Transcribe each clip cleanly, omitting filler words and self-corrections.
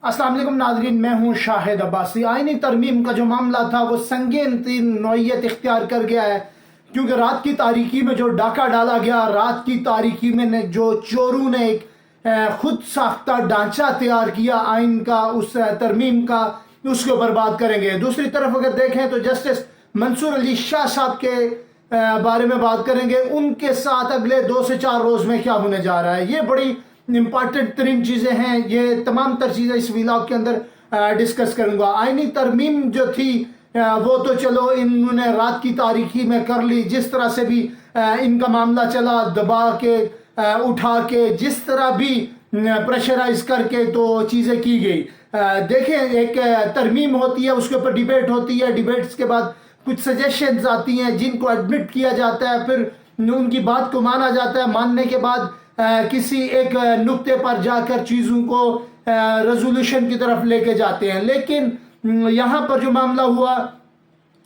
अस्सलाम वालेकुम नाज़रीन, मैं हूँ शाहिद अब्बासी। आईनी तरमीम का जो मामला था वो संगीन तीन नौइयत इख्तियार कर गया है, क्योंकि रात की तारीकी में जो डाका डाला गया, रात की तारीकी में जो चोरों ने एक खुद साख्ता ढांचा तैयार किया आइन का, उस तरमीम का, उसके ऊपर बात करेंगे। दूसरी तरफ अगर देखें तो जस्टिस मंसूर अली शाह साहब के बारे में बात करेंगे, उनके साथ अगले 2 से 4 रोज़ में क्या होने जा रहा है। ये बड़ी इम्पॉर्टेंट तरीन चीज़ें हैं, ये तमाम तर चीज़ें इस व्लॉग के अंदर डिस्कस करूँगा। आइनी तरमीम जो थी वो तो चलो इन्होंने रात की तारीकी में कर ली, जिस तरह से भी इनका मामला चला, दबा के उठा के, जिस तरह भी प्रेशराइज करके तो चीज़ें की गई। देखें, एक तरमीम होती है, उसके ऊपर डिबेट होती है, डिबेट्स के बाद कुछ सजेशंस आती हैं जिनको एडमिट किया जाता है, फिर उनकी बात को माना जाता है। मानने के बाद किसी एक नुक्ते पर जाकर चीज़ों को रेजोल्यूशन की तरफ लेके जाते हैं। लेकिन यहाँ पर जो मामला हुआ,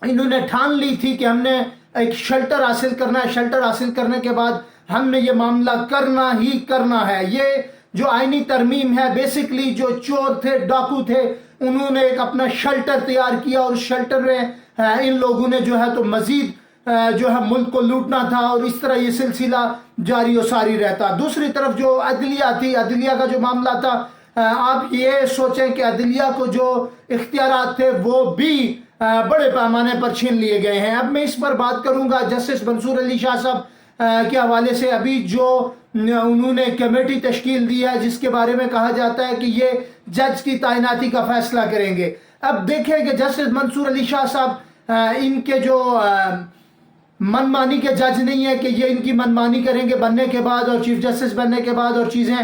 इन्होंने ठान ली थी कि हमने एक शेल्टर हासिल करना है, शेल्टर हासिल करने के बाद हमने ये मामला करना ही करना है। ये जो आईनी तरमीम है, बेसिकली जो चोर थे, डाकू थे, उन्होंने एक अपना शेल्टर तैयार किया और शेल्टर में इन लोगों ने जो है तो मजीद जो है मुल्क को लूटना था, और इस तरह ये सिलसिला जारी और सारी रहता। दूसरी तरफ जो अदलिया थी, अदलिया का जो मामला था, आप ये सोचें कि अदलिया को जो इख्तियारात थे वो भी बड़े पैमाने पर छीन लिए गए हैं। अब मैं इस पर बात करूंगा जस्टिस मंसूर अली शाह साहब के हवाले से। अभी जो उन्होंने कमेटी तश्कील दी है, जिसके बारे में कहा जाता है कि ये जज की तैनाती का फैसला करेंगे। अब देखें कि जस्टिस मंसूर अली शाह साहब इनके जो मनमानी के जज नहीं है कि ये इनकी मनमानी करेंगे बनने के बाद, और चीफ जस्टिस बनने के बाद, और चीज़ें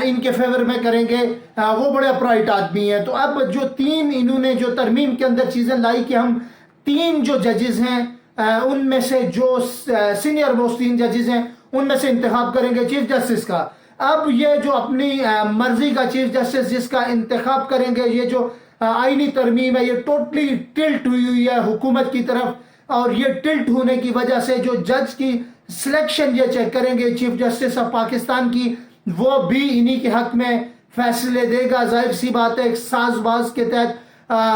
इनके फेवर में करेंगे। वो बड़े अपराइट आदमी हैं। तो अब जो 3 इन्होंने जो तरमीम के अंदर चीज़ें लाई कि हम 3 जो जजेस हैं उनमें से जो सीनियर मोस्ट 3 जजेस हैं उनमें से इंतखाब करेंगे चीफ जस्टिस का। अब ये जो अपनी मर्जी का चीफ जस्टिस जिसका इंतखाब करेंगे, ये जो आईनी तरमीम है, ये टोटली टिल्ट हुई है हुकूमत की तरफ, और ये टिल्ट होने की वजह से जो जज की सिलेक्शन ये चेक करेंगे चीफ जस्टिस ऑफ पाकिस्तान की, वो भी इन्हीं के हक में फैसले देगा। जाहिर सी बात है, एक साजबाज के तहत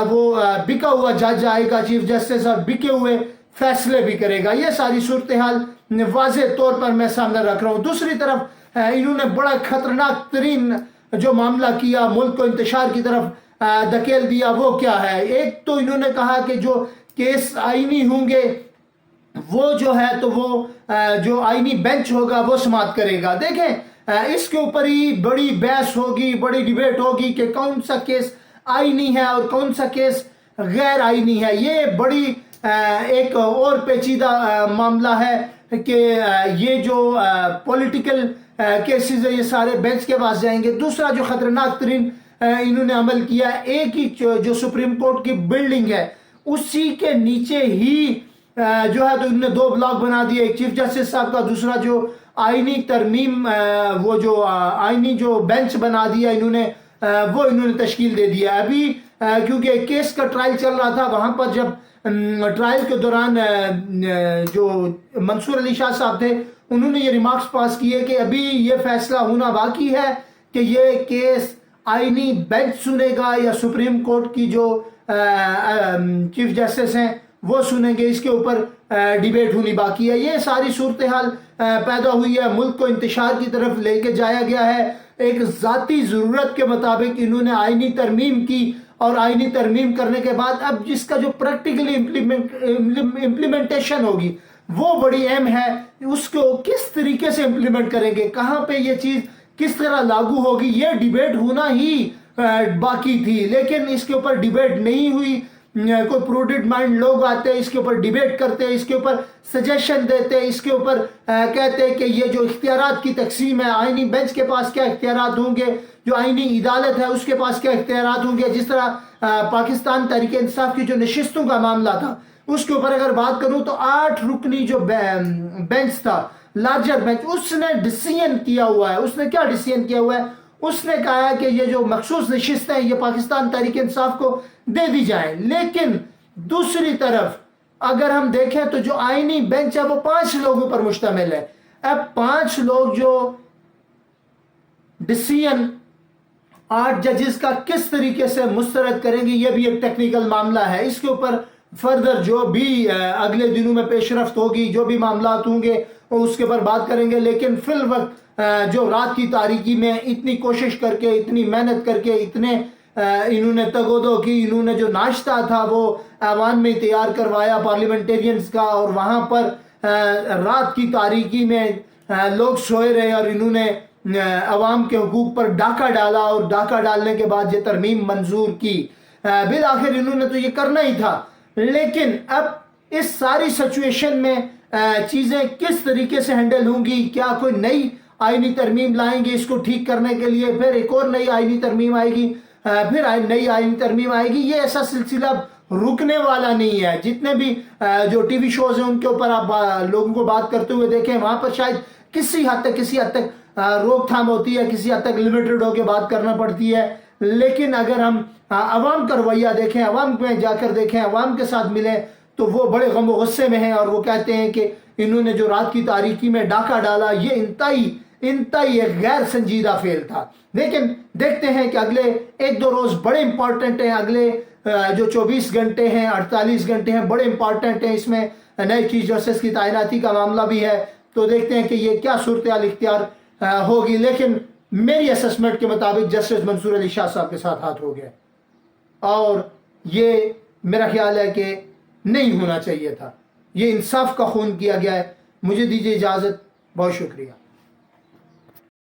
वो बिका हुआ जज आएगा चीफ जस्टिस, और बिके हुए फैसले भी करेगा। ये सारी सूरत हाल वाज़े तौर पर मैं सामने रख रहा हूँ। दूसरी तरफ इन्होंने बड़ा खतरनाक तरीन जो मामला किया, मुल्क को इंतशार की तरफ धकेल दिया। वो क्या है? एक तो इन्होंने कहा कि जो केस आईनी होंगे वो जो है तो वो जो आईनी बेंच होगा वो समाप्त करेगा। देखें, इसके ऊपर ही बड़ी बहस होगी, बड़ी डिबेट होगी कि कौन सा केस आईनी है और कौन सा केस गैर आईनी है। ये बड़ी एक और पेचीदा मामला है कि ये जो पॉलिटिकल केसेस है ये सारे बेंच के पास जाएंगे। दूसरा जो खतरनाक तरीन इन्होंने अमल किया, एक ही जो सुप्रीम कोर्ट की बिल्डिंग है उसी के नीचे ही जो है तो इन्होंने 2 ब्लॉक बना दिए, एक चीफ जस्टिस साहब का, दूसरा जो आईनी तरमीम वो जो आईनी जो बेंच बना दिया इन्होंने, वो इन्होंने तश्कील दे दिया। अभी क्योंकि केस का ट्रायल चल रहा था, वहाँ पर जब ट्रायल के दौरान जो मंसूर अली शाह साहब थे उन्होंने ये रिमार्क्स पास किए कि अभी ये फैसला होना बाकी है कि ये केस आईनी बेंच सुनेगा या सुप्रीम कोर्ट की जो चीफ जस्टिस हैं वो सुनेंगे। इसके ऊपर डिबेट होनी बाकी है। ये सारी सूरत हाल पैदा हुई है, मुल्क को इंतशार की तरफ लेके जाया गया है। एक ज़ाती ज़रूरत के मुताबिक इन्होंने आईनी तरमीम की, और आईनी तरमीम करने के बाद अब जिसका जो प्रैक्टिकली इम्प्लीमेंटेशन होगी वो बड़ी अहम है। उसको किस तरीके से इम्प्लीमेंट करेंगे, कहाँ पे ये चीज़ किस तरह लागू होगी, ये डिबेट होना ही बाकी थी। लेकिन इसके ऊपर डिबेट नहीं हुई। कोई प्रूडेंट माइंड लोग आते हैं, इसके ऊपर डिबेट करते हैं, इसके ऊपर सजेशन देते हैं, इसके ऊपर कहते हैं कि ये जो इख्तियारात की तकसीम है, आईनी बेंच के पास क्या इख्तियारात होंगे, जो आईनी अदालत है उसके पास क्या इख्तियारात होंगे। जिस तरह पाकिस्तान तहरीक इंसाफ की जो नशिस्तों का मामला था, उसके ऊपर अगर बात करूं तो 8 रुकनी जो बेंच था, लार्जर बेंच, उसने डिसीजन किया हुआ है। उसने क्या डिसीजन किया हुआ है? उसने कहा है कि ये जो मखसूस नशिस्तें हैं ये पाकिस्तान तहरीक इंसाफ को दे दी जाए। लेकिन दूसरी तरफ अगर हम देखें तो जो आईनी बेंच है वो 5 लोगों पर मुश्तमिल है। अब 5 लोग जो डिसीजन 8 जजेस का किस तरीके से मुस्तरद करेंगे, ये भी एक टेक्निकल मामला है। इसके ऊपर फर्दर जो भी अगले दिनों में पेशरफ्त होगी, जो भी मामलात होंगे वो उसके ऊपर बात करेंगे। लेकिन फिल वक्त जो रात की तारीकी में इतनी कोशिश करके, इतनी मेहनत करके, इतने इन्होंने तगोदो की, इन्होंने जो नाश्ता था वो ऐवान में तैयार करवाया पार्लियामेंटेरियंस का, और वहाँ पर रात की तारीकी में लोग सोए रहे और इन्होंने अवाम के हुकूक पर डाका डाला, और डाका डालने के बाद ये तरमीम मंजूर की। बिल आखिर इन्होंने तो ये करना ही था। लेकिन अब इस सारी सिचुएशन में चीज़ें किस तरीके से हैंडल होंगी, क्या कोई नई आईनी तरमीम लाएंगे इसको ठीक करने के लिए, फिर एक और नई आईनी तरमीम आएगी, फिर नई आईनी तरमीम आएगी, ये ऐसा सिलसिला रुकने वाला नहीं है। जितने भी जो टीवी शोज हैं उनके ऊपर आप लोगों को बात करते हुए देखें, वहां पर शायद किसी हद तक रोकथाम होती है, किसी हद तक लिमिटेड होकर बात करना पड़ती है। लेकिन अगर हम अवाम का रवैया देखें, अवाम में जाकर देखें, अवाम के साथ मिलें, तो वो बड़े गम गुस्से में हैं और वो कहते हैं कि इन्होंने जो रात की तारीकी में डाका डाला ये इंतहाई एक गैर संजीदा फेल था। लेकिन देखते हैं कि अगले 1-2 रोज बड़े इंपॉर्टेंट हैं, अगले जो 24 घंटे हैं, 48 घंटे हैं, बड़े इंपॉर्टेंट हैं। इसमें नए चीफ जस्टिस की तैनाती का मामला भी है, तो देखते हैं कि ये क्या सूरत इख्तियार होगी। लेकिन मेरी असेसमेंट के मुताबिक जस्टिस मंसूर अली शाह साहब के साथ हाथ हो गया, और ये मेरा ख्याल है कि नहीं होना चाहिए था। ये इंसाफ का खून किया गया है। मुझे दीजिए इजाज़त, बहुत शुक्रिया।